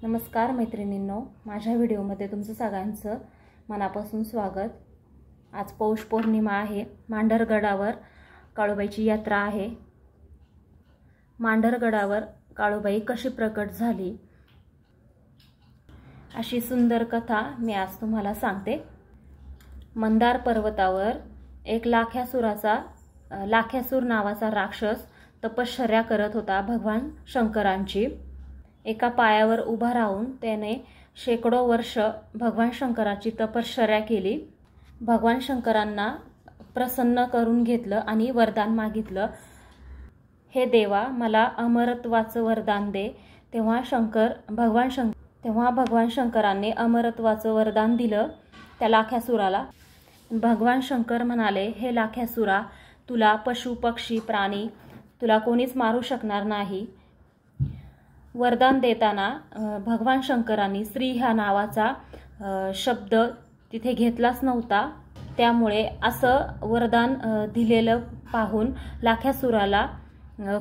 नमस्कार मैत्रिणींनो, माझ्या व्हिडिओमध्ये तुमचं सगळ्यांचं मनापासून स्वागत। आज पौष पौर्णिमा आहे। मांढरगडावर काळूबाईची यात्रा आहे। मांढरगडावर काळूबाई कशी प्रकट झाली अशी सुंदर कथा मी आज तुम्हाला सांगते। मंदार पर्वतावर एक लाख्यासूर नावाचा राक्षस तपश्चर्या करत होता भगवान शंकरांची। एका पायावर उभा राहून त्याने शेकडो वर्ष भगवान शंकराची तपश्चर्या केली। भगवान शंकरांना प्रसन्न करून घेतलं आणि वरदान मागितलं, हे देवा मला अमरत्वाचं वरदान दे। तेव्हा भगवान शंकरांनी अमरत्वाचं वरदान दिलं त्या लाख्यासूराला। भगवान शंकर म्हणाले, हे लाख्यासूरा, तुला पशु पक्षी प्राणी तुला कोणीच मारू शकणार नाही। वरदान देताना भगवान शंकरांनी स्त्री ह्या नावाचा शब्द तिथे घेतलाच नव्हता। त्यामुळे असं वरदान दिलेलं पाहून लाख्यासूराला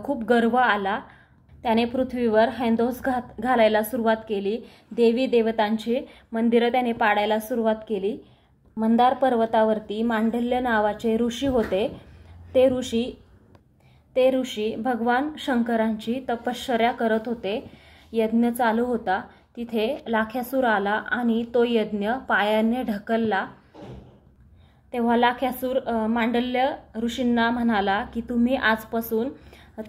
खूप गर्व आला। त्याने पृथ्वीवर हैंदोस घालायला सुरुवात केली। देवी देवतांची मंदिरं त्याने पाडायला सुरुवात केली। मंदार पर्वतावरती मांडल्य नावाचे ऋषी होते। ते ऋषी भगवान शंकरांची तपश्चर्या करत होते। यज्ञ चालू होता। तिथे लाख्यासूर आला आणि तो यज्ञ पायाने ढकलला। तेव्हा लाख्यासूर मांडल्य ऋषींना म्हणाला की तुम्ही आजपासून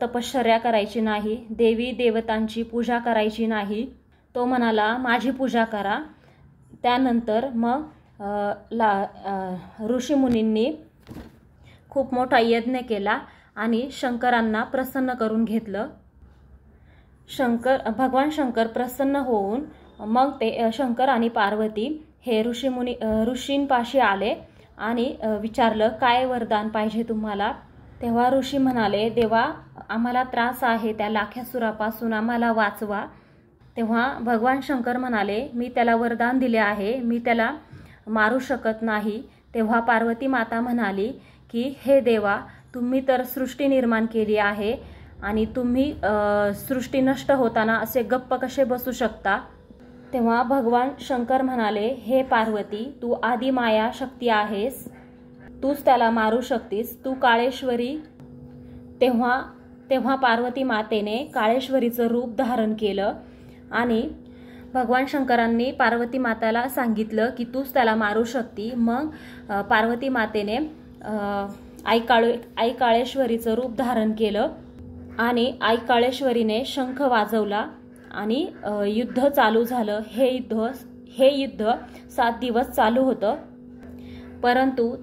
तपश्चर्या करायची नाही, देवी देवतांची पूजा करायची नाही। तो म्हणाला माझी पूजा करा। त्यानंतर मग ऋषीमुनींनी खूप मोठा यज्ञ केला आणि शंकरांना प्रसन्न करून घेतलं। भगवान शंकर प्रसन्न होऊन मग ते शंकर आणि पार्वती हे ऋषींपाशी आले आणि विचारलं, काय वरदान पाहिजे तुम्हाला? तेव्हा ऋषी म्हणाले, देवा आम्हाला त्रास आहे, त्या लाख्यासूरापासून आम्हाला वाचवा। तेव्हा भगवान शंकर म्हणाले, मी त्याला वरदान दिले आहे, मी त्याला मारू शकत नाही। तेव्हा पार्वती माता म्हणाली की हे देवा, तुम्ही तर सृष्टी निर्माण केली आहे आणि तुम्ही सृष्टी नष्ट होताना असे गप्प कसे बसू शकता? तेव्हा भगवान शंकर म्हणाले, हे पार्वती, तू आदी माया शक्ती आहेस, तूच त्याला मारू शकतीस, तू काळेश्वरी। तेव्हा पार्वती मातेने काळेश्वरीचं रूप धारण केलं आणि भगवान शंकरांनी पार्वती माताला सांगितलं की तूच त्याला मारू शकती। मग पार्वती मातेने आई काळेश्वरीचं रूप धारण केलं आणि आई काळेश्वरीने शंख वाजवला आणि युद्ध चालू झालं। हे युद्ध 7 दिवस चालू होतं। परंतु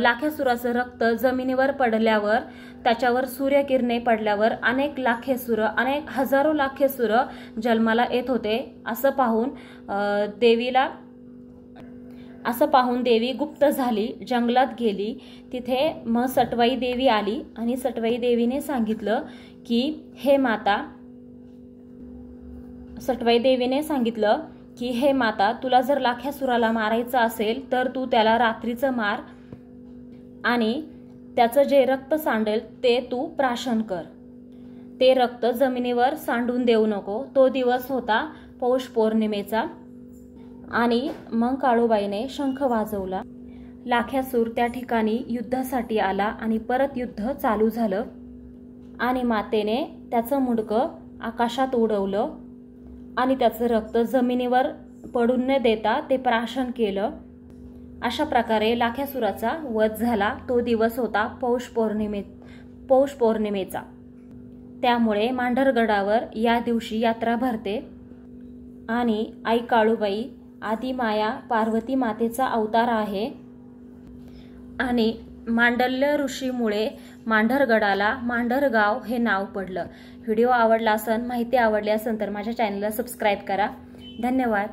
लाख्यासूराचं रक्त जमिनीवर पडल्यावर, त्याच्यावर सूर्यकिरणे पडल्यावर अनेक हजारो लाख्यासूर जन्माला येत होते। असं पाहून देवी गुप्त झाली, जंगलात गेली। तिथे मग सटवाई देवी आली आणि सटवाई देवीने सांगितलं की हे माता, तुला जर लाख्यासूराला मारायचं असेल तर तू त्याला रात्रीचं मार आणि त्याचं जे रक्त सांडेल ते तू प्राशन कर। ते रक्त जमिनीवर सांडून देऊ नको। तो दिवस होता पौष पौर्णिमेचा आणि मग काळूबाईने शंख वाजवला। लाख्यासूर त्या ठिकाणी युद्धासाठी आला आणि परत युद्ध चालू झालं आणि मातेने त्याचं मुंडकं आकाशात उडवलं आणि त्याचं रक्त जमिनीवर पडून न देता ते प्राशन केलं। अशा प्रकारे लाख्यासूराचा वध झाला। तो दिवस होता पौष पौर्णिमेचा। त्यामुळे मांढरगडावर या दिवशी यात्रा भरते आणि आई काळूबाई आदिमाया पार्वती मातेचा अवतार आहे आणि मांडल्य ऋषीमुळे मांढरगडाला मांढरगाव हे नाव पडलं। व्हिडिओ आवडला असेल, माहिती आवडली असेल तर माझ्या चॅनलला सबस्क्राईब करा। धन्यवाद।